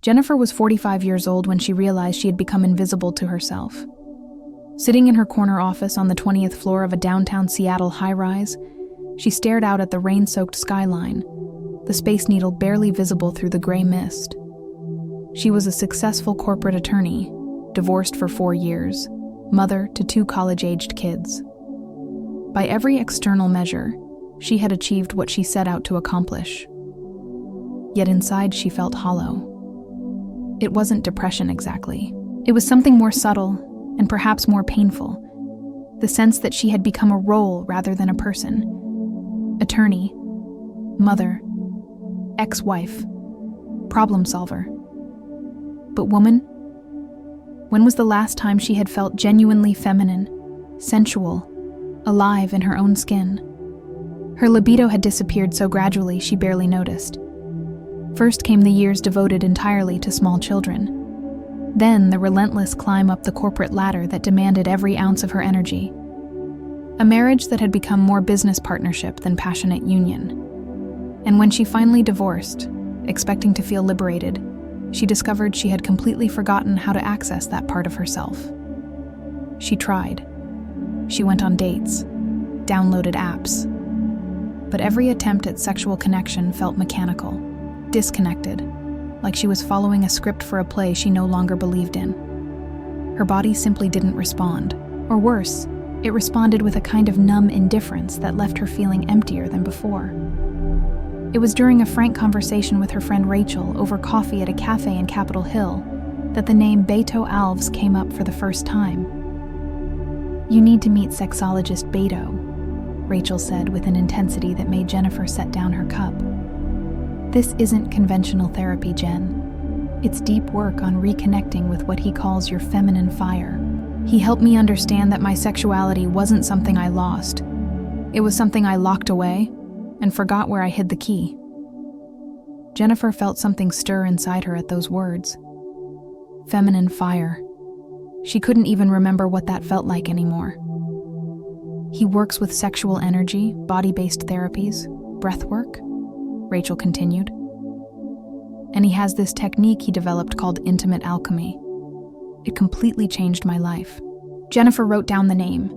Jennifer was 45 years old when she realized she had become invisible to herself. Sitting in her corner office on the 20th floor of a downtown Seattle high-rise, she stared out at the rain-soaked skyline, the Space Needle barely visible through the gray mist. She was a successful corporate attorney, divorced for 4 years, mother to 2 college-aged kids. By every external measure, she had achieved what she set out to accomplish. Yet inside she felt hollow. It wasn't depression exactly. It was something more subtle and perhaps more painful, the sense that she had become a role rather than a person. Attorney, mother, ex-wife, problem solver. But woman? When was the last time she had felt genuinely feminine, sensual, alive in her own skin? Her libido had disappeared so gradually she barely noticed. First came the years devoted entirely to small children. Then the relentless climb up the corporate ladder that demanded every ounce of her energy. A marriage that had become more business partnership than passionate union. And when she finally divorced, expecting to feel liberated, she discovered she had completely forgotten how to access that part of herself. She tried. She went on dates, downloaded apps. But every attempt at sexual connection felt mechanical, disconnected, like she was following a script for a play she no longer believed in. Her body simply didn't respond, or worse, it responded with a kind of numb indifference that left her feeling emptier than before. It was during a frank conversation with her friend Rachel over coffee at a cafe in Capitol Hill that the name Beto Alves came up for the first time. "You need to meet sexologist Beto," Rachel said with an intensity that made Jennifer set down her cup. "This isn't conventional therapy, Jen. It's deep work on reconnecting with what he calls your feminine fire. He helped me understand that my sexuality wasn't something I lost. It was something I locked away and forgot where I hid the key." Jennifer felt something stir inside her at those words. Feminine fire. She couldn't even remember what that felt like anymore. "He works with sexual energy, body-based therapies, breath work," Rachel continued. "And he has this technique he developed called intimate alchemy. It completely changed my life." Jennifer wrote down the name,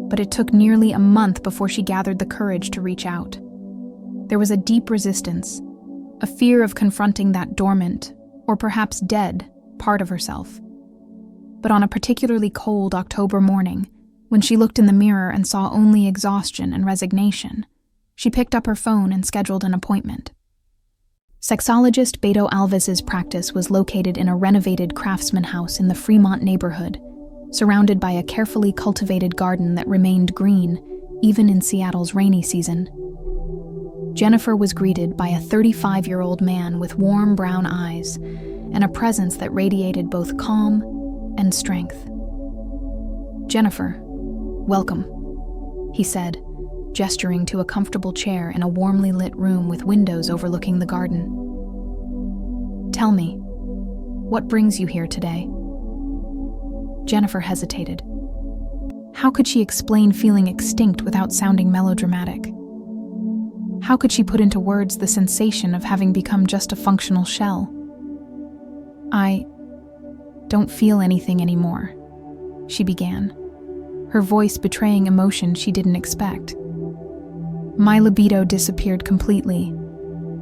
but it took nearly a month before she gathered the courage to reach out. There was a deep resistance, a fear of confronting that dormant, or perhaps dead, part of herself. But on a particularly cold October morning, when she looked in the mirror and saw only exhaustion and resignation, she picked up her phone and scheduled an appointment. Sexologist Beto Alves' practice was located in a renovated craftsman house in the Fremont neighborhood, surrounded by a carefully cultivated garden that remained green, even in Seattle's rainy season. Jennifer was greeted by a 35-year-old man with warm brown eyes and a presence that radiated both calm and strength. "Jennifer, welcome," he said, gesturing to a comfortable chair in a warmly lit room with windows overlooking the garden. "Tell me, what brings you here today?" Jennifer hesitated. How could she explain feeling extinct without sounding melodramatic? How could she put into words the sensation of having become just a functional shell? "I don't feel anything anymore," she began, her voice betraying emotion she didn't expect. "My libido disappeared completely.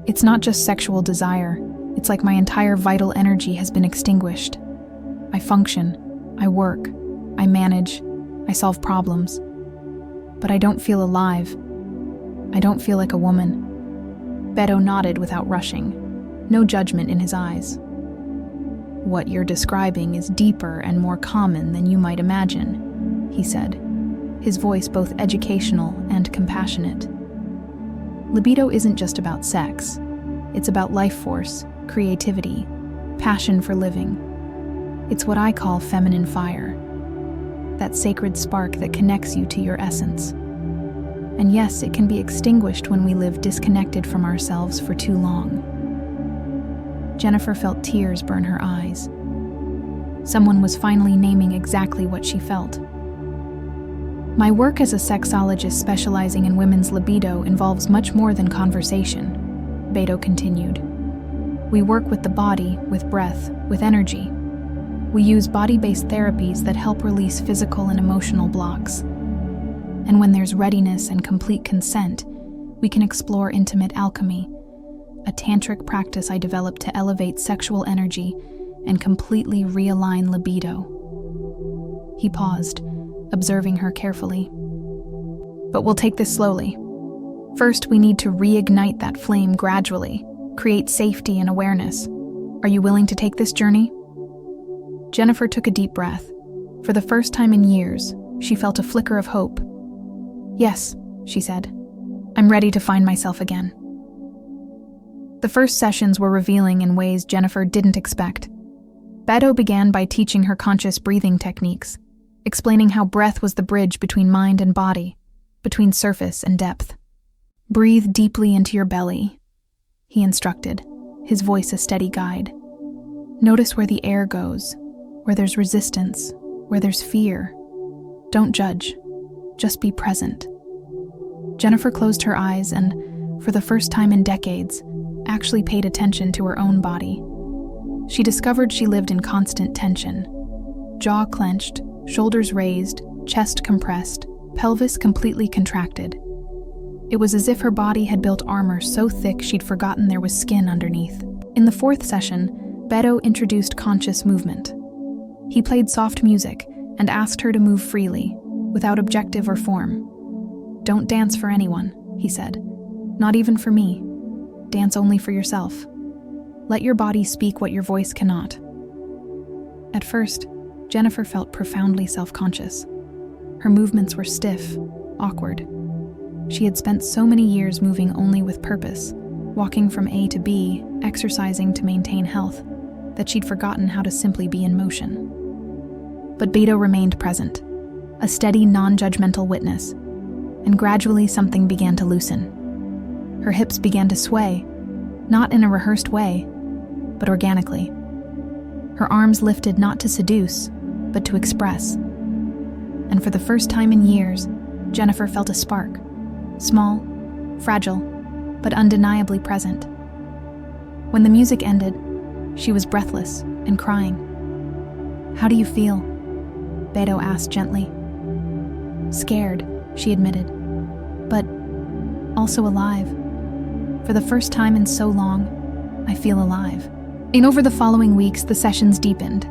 It's not just sexual desire, it's like my entire vital energy has been extinguished. I function, I work, I manage, I solve problems. But I don't feel alive. I don't feel like a woman." Beto nodded without rushing, no judgment in his eyes. "What you're describing is deeper and more common than you might imagine," he said, his voice both educational and compassionate. "Libido isn't just about sex. It's about life force, creativity, passion for living. It's what I call feminine fire, that sacred spark that connects you to your essence. And yes, it can be extinguished when we live disconnected from ourselves for too long." Jennifer felt tears burn her eyes. Someone was finally naming exactly what she felt. "My work as a sexologist specializing in women's libido involves much more than conversation," Beto continued. We work with the body, with breath, with energy. We use body-based therapies that help release physical and emotional blocks. And when there's readiness and complete consent, we can explore intimate alchemy, a tantric practice I developed to elevate sexual energy and completely realign libido. He paused, observing her carefully. But we'll take this slowly. First, we need to reignite that flame gradually, create safety and awareness. Are you willing to take this journey? Jennifer took a deep breath. For the first time in years, she felt a flicker of hope. Yes, she said. I'm ready to find myself again. The first sessions were revealing in ways Jennifer didn't expect. Beto began by teaching her conscious breathing techniques, explaining how breath was the bridge between mind and body, between surface and depth. Breathe deeply into your belly, he instructed, his voice a steady guide. Notice where the air goes, where there's resistance, where there's fear. Don't judge, just be present. Jennifer closed her eyes and, for the first time in decades, actually paid attention to her own body. She discovered she lived in constant tension. Jaw clenched, shoulders raised, chest compressed, pelvis completely contracted. It was as if her body had built armor so thick she'd forgotten there was skin underneath. In the fourth session, Beto introduced conscious movement. He played soft music and asked her to move freely, without objective or form. Don't dance for anyone, he said. Not even for me. Dance only for yourself. Let your body speak what your voice cannot. At first, Jennifer felt profoundly self-conscious. Her movements were stiff, awkward. She had spent so many years moving only with purpose, walking from A to B, exercising to maintain health, that she'd forgotten how to simply be in motion. But Beto remained present, a steady, non-judgmental witness, and gradually something began to loosen. Her hips began to sway, not in a rehearsed way, but organically. Her arms lifted not to seduce, but to express. And for the first time in years, Jennifer felt a spark, small, fragile, but undeniably present. When the music ended, she was breathless and crying. "How do you feel?" Beto asked gently. "Scared," she admitted, "but also alive. For the first time in so long, I feel alive." And over the following weeks, the sessions deepened.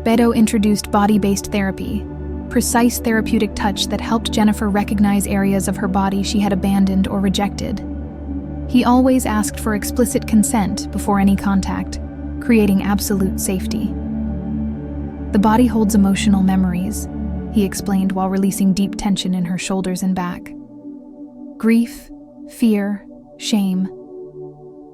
Beto introduced body-based therapy, precise therapeutic touch that helped Jennifer recognize areas of her body she had abandoned or rejected. He always asked for explicit consent before any contact, creating absolute safety. The body holds emotional memories, he explained while releasing deep tension in her shoulders and back. Grief, fear, shame.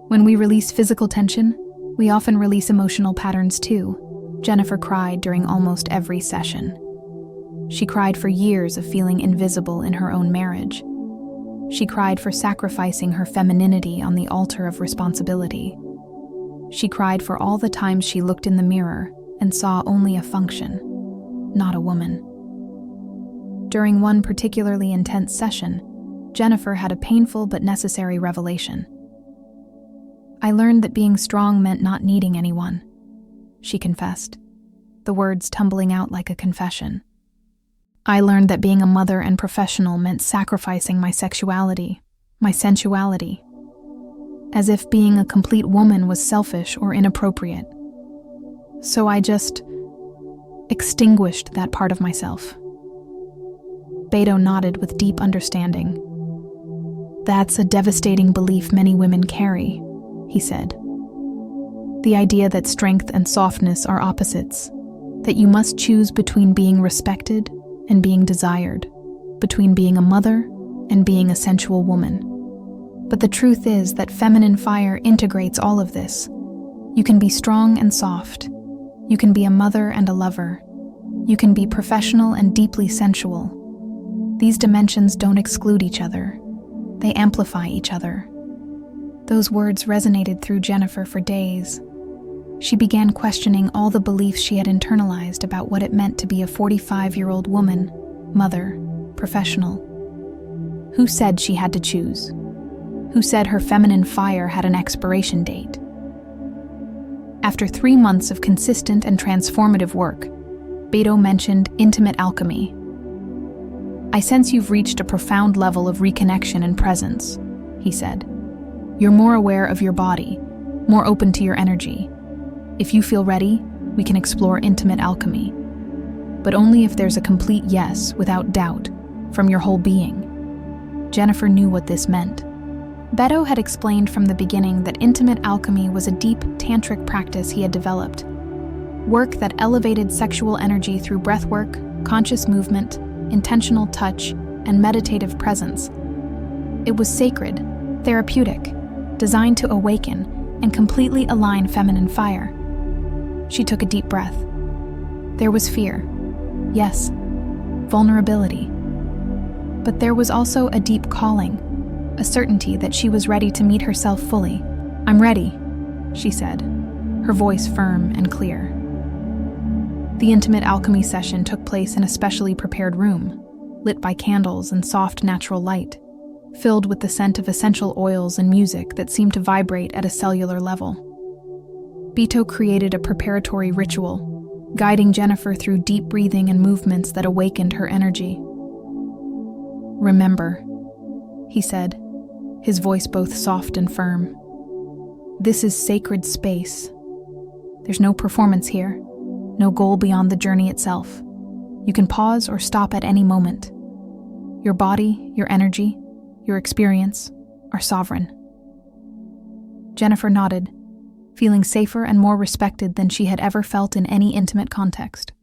When we release physical tension, we often release emotional patterns too. Jennifer cried during almost every session. She cried for years of feeling invisible in her own marriage. She cried for sacrificing her femininity on the altar of responsibility. She cried for all the times she looked in the mirror and saw only a function, not a woman. During one particularly intense session, Jennifer had a painful but necessary revelation. "I learned that being strong meant not needing anyone," she confessed, the words tumbling out like a confession. "I learned that being a mother and professional meant sacrificing my sexuality, my sensuality, as if being a complete woman was selfish or inappropriate. So I just extinguished that part of myself." Beto nodded with deep understanding. "That's a devastating belief many women carry," he said. "The idea that strength and softness are opposites, that you must choose between being respected and being desired, between being a mother and being a sensual woman. But the truth is that feminine fire integrates all of this. You can be strong and soft. You can be a mother and a lover. You can be professional and deeply sensual. These dimensions don't exclude each other. They amplify each other." Those words resonated through Jennifer for days. She began questioning all the beliefs she had internalized about what it meant to be a 45-year-old woman, mother, professional. Who said she had to choose? Who said her feminine fire had an expiration date? After 3 months of consistent and transformative work, Beto mentioned intimate alchemy. "I sense you've reached a profound level of reconnection and presence," he said. "You're more aware of your body, more open to your energy. If you feel ready, we can explore intimate alchemy. But only if there's a complete yes, without doubt, from your whole being." Jennifer knew what this meant. Beto had explained from the beginning that intimate alchemy was a deep tantric practice he had developed. Work that elevated sexual energy through breathwork, conscious movement, intentional touch, and meditative presence. It was sacred, therapeutic, designed to awaken and completely align feminine fire. She took a deep breath. There was fear. Yes, vulnerability. But there was also a deep calling, a certainty that she was ready to meet herself fully. "I'm ready," she said, her voice firm and clear. The intimate alchemy session took place in a specially prepared room, lit by candles and soft natural light, filled with the scent of essential oils and music that seemed to vibrate at a cellular level. Beto created a preparatory ritual, guiding Jennifer through deep breathing and movements that awakened her energy. "Remember," he said, his voice both soft and firm. "This is sacred space. There's no performance here, no goal beyond the journey itself. You can pause or stop at any moment. Your body, your energy, your experience are sovereign." Jennifer nodded, feeling safer and more respected than she had ever felt in any intimate context.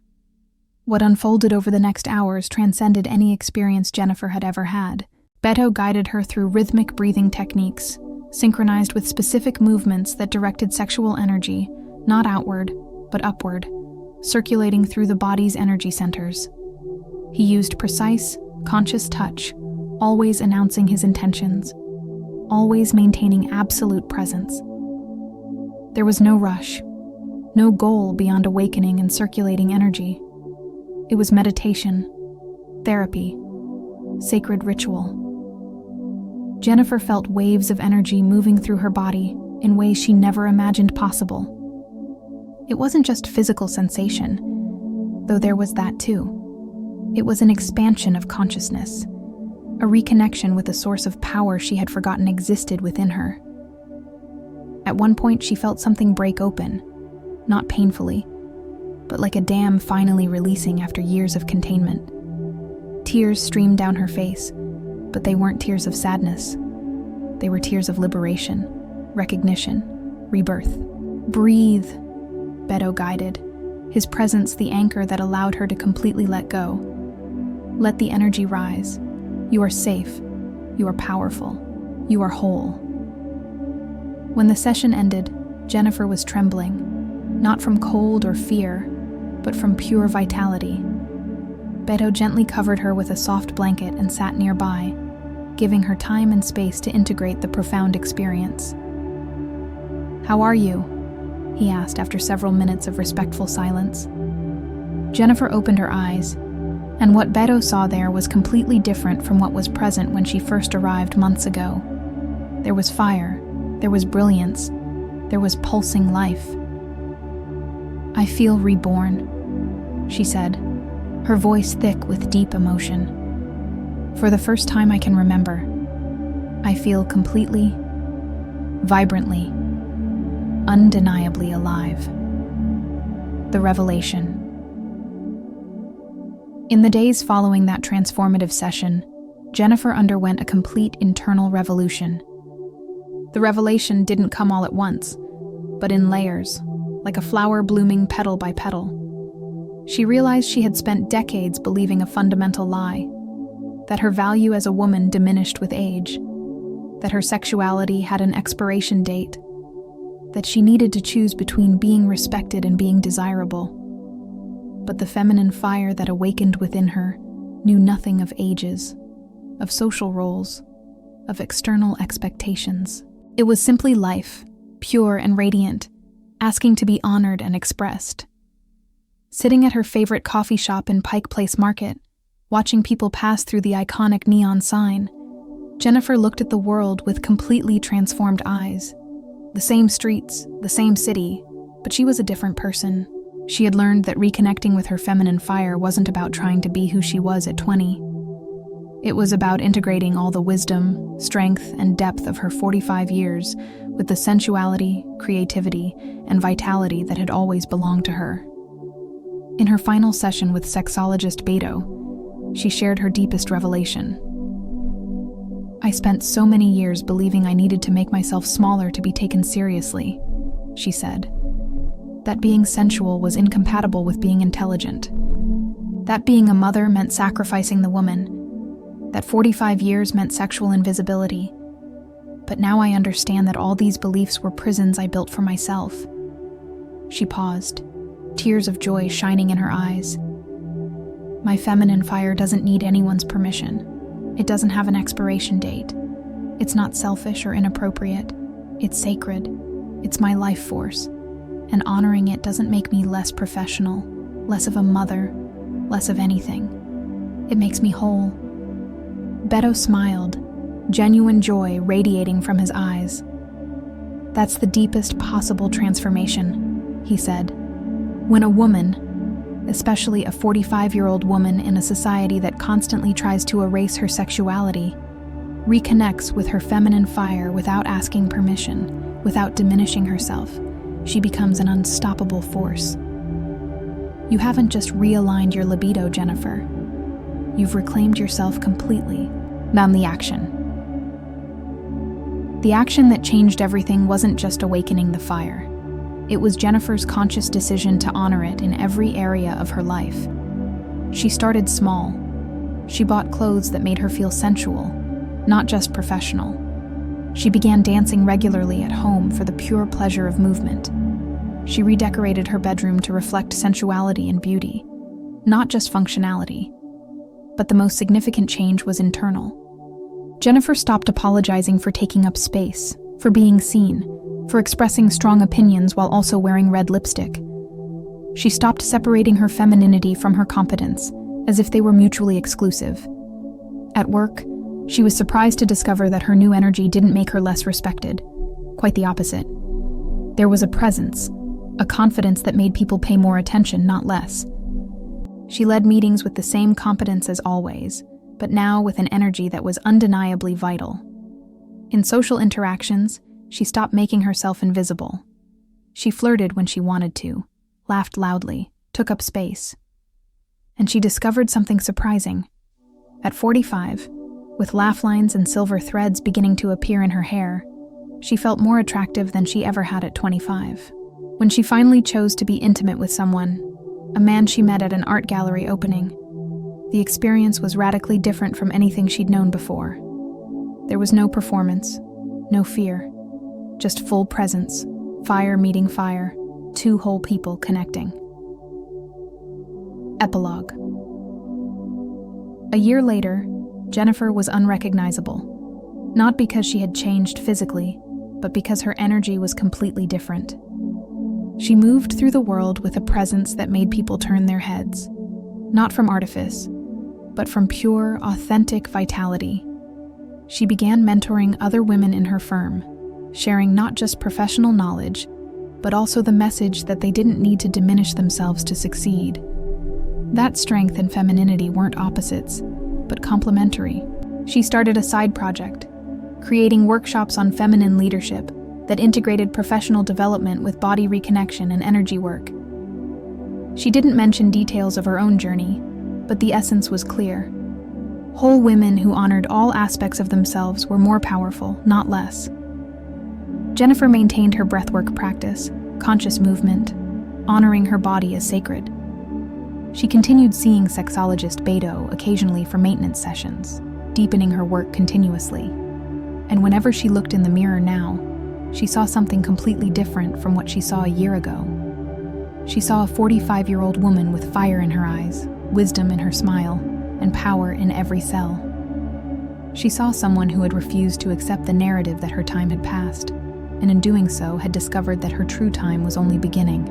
What unfolded over the next hours transcended any experience Jennifer had ever had. Beto guided her through rhythmic breathing techniques, synchronized with specific movements that directed sexual energy, not outward, but upward, circulating through the body's energy centers. He used precise, conscious touch, always announcing his intentions, always maintaining absolute presence. There was no rush, no goal beyond awakening and circulating energy. It was meditation, therapy, sacred ritual. Jennifer felt waves of energy moving through her body in ways she never imagined possible. It wasn't just physical sensation, though there was that too. It was an expansion of consciousness, a reconnection with a source of power she had forgotten existed within her. At one point, she felt something break open, not painfully, but like a dam finally releasing after years of containment. Tears streamed down her face, but they weren't tears of sadness. They were tears of liberation, recognition, rebirth. "Breathe," Beto guided, his presence the anchor that allowed her to completely let go. "Let the energy rise. You are safe. You are powerful. You are whole." When the session ended, Jennifer was trembling, not from cold or fear, but from pure vitality. Beto gently covered her with a soft blanket and sat nearby, giving her time and space to integrate the profound experience. "How are you?" he asked after several minutes of respectful silence. Jennifer opened her eyes, and what Beto saw there was completely different from what was present when she first arrived months ago. There was fire, there was brilliance, there was pulsing life. "I feel reborn," she said, her voice thick with deep emotion. "For the first time I can remember, I feel completely, vibrantly, undeniably alive." The revelation. In the days following that transformative session, Jennifer underwent a complete internal revolution. The revelation didn't come all at once, but in layers, like a flower blooming petal by petal. She realized she had spent decades believing a fundamental lie, that her value as a woman diminished with age, that her sexuality had an expiration date, that she needed to choose between being respected and being desirable. But the feminine fire that awakened within her knew nothing of ages, of social roles, of external expectations. It was simply life, pure and radiant, asking to be honored and expressed. Sitting at her favorite coffee shop in Pike Place Market, watching people pass through the iconic neon sign, Jennifer looked at the world with completely transformed eyes. The same streets, the same city, But she was a different person. She had learned that reconnecting with her feminine fire wasn't about trying to be who she was at 20. It was about integrating all the wisdom, strength, and depth of her 45 years with the sensuality, creativity, and vitality that had always belonged to her. In her final session with sexologist Beto, she shared her deepest revelation. "I spent so many years believing I needed to make myself smaller to be taken seriously," she said. "That being sensual was incompatible with being intelligent. That being a mother meant sacrificing the woman. That 45 years meant sexual invisibility. But now I understand that all these beliefs were prisons I built for myself." She paused, tears of joy shining in her eyes. "My feminine fire doesn't need anyone's permission. It doesn't have an expiration date. It's not selfish or inappropriate. It's sacred. It's my life force. And honoring it doesn't make me less professional, less of a mother, less of anything. It makes me whole." Beto smiled, genuine joy radiating from his eyes. "That's the deepest possible transformation," he said. "When a woman, especially a 45-year-old woman in a society that constantly tries to erase her sexuality, reconnects with her feminine fire without asking permission, without diminishing herself, she becomes an unstoppable force. You haven't just realigned your libido, Jennifer. You've reclaimed yourself completely." Then the action. The action that changed everything wasn't just awakening the fire. It was Jennifer's conscious decision to honor it in every area of her life. She started small. She bought clothes that made her feel sensual, not just professional. She began dancing regularly at home for the pure pleasure of movement. She redecorated her bedroom to reflect sensuality and beauty, not just functionality. But the most significant change was internal. Jennifer stopped apologizing for taking up space, for being seen, for expressing strong opinions while also wearing red lipstick. She stopped separating her femininity from her competence, as if they were mutually exclusive. At work, she was surprised to discover that her new energy didn't make her less respected. Quite the opposite. There was a presence, a confidence that made people pay more attention, not less. She led meetings with the same competence as always, but now with an energy that was undeniably vital. In social interactions, she stopped making herself invisible. She flirted when she wanted to, laughed loudly, took up space. And she discovered something surprising. At 45, with laugh lines and silver threads beginning to appear in her hair, she felt more attractive than she ever had at 25. When she finally chose to be intimate with someone, a man she met at an art gallery opening, the experience was radically different from anything she'd known before. There was no performance, no fear, just full presence, fire meeting fire, two whole people connecting. Epilogue. A year later, Jennifer was unrecognizable, not because she had changed physically, but because her energy was completely different. She moved through the world with a presence that made people turn their heads, not from artifice, but from pure, authentic vitality. She began mentoring other women in her firm, sharing not just professional knowledge, but also the message that they didn't need to diminish themselves to succeed. That strength and femininity weren't opposites, but complementary. She started a side project, creating workshops on feminine leadership that integrated professional development with body reconnection and energy work. She didn't mention details of her own journey, but the essence was clear. Whole women who honored all aspects of themselves were more powerful, not less. Jennifer maintained her breathwork practice, conscious movement, honoring her body as sacred. She continued seeing sexologist Beto occasionally for maintenance sessions, deepening her work continuously. And whenever she looked in the mirror now, she saw something completely different from what she saw a year ago. She saw a 45-year-old woman with fire in her eyes, wisdom in her smile, and power in every cell. She saw someone who had refused to accept the narrative that her time had passed, and in doing so had discovered that her true time was only beginning.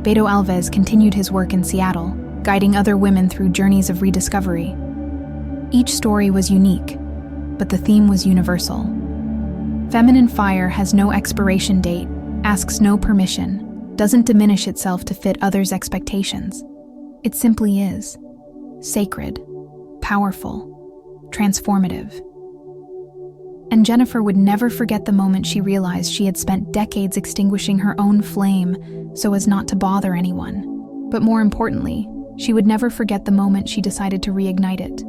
Beto Alves continued his work in Seattle, guiding other women through journeys of rediscovery. Each story was unique, but the theme was universal. Feminine fire has no expiration date, asks no permission, doesn't diminish itself to fit others' expectations. It simply is. Sacred, powerful, transformative. And Jennifer would never forget the moment she realized she had spent decades extinguishing her own flame so as not to bother anyone. But more importantly, she would never forget the moment she decided to reignite it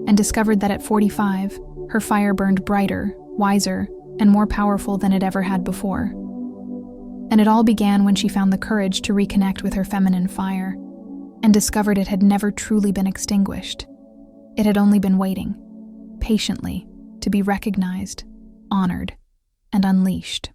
and discovered that at 45, her fire burned brighter, wiser, and more powerful than it ever had before. And it all began when she found the courage to reconnect with her feminine fire and discovered it had never truly been extinguished. It had only been waiting, patiently, to be recognized, honored, and unleashed.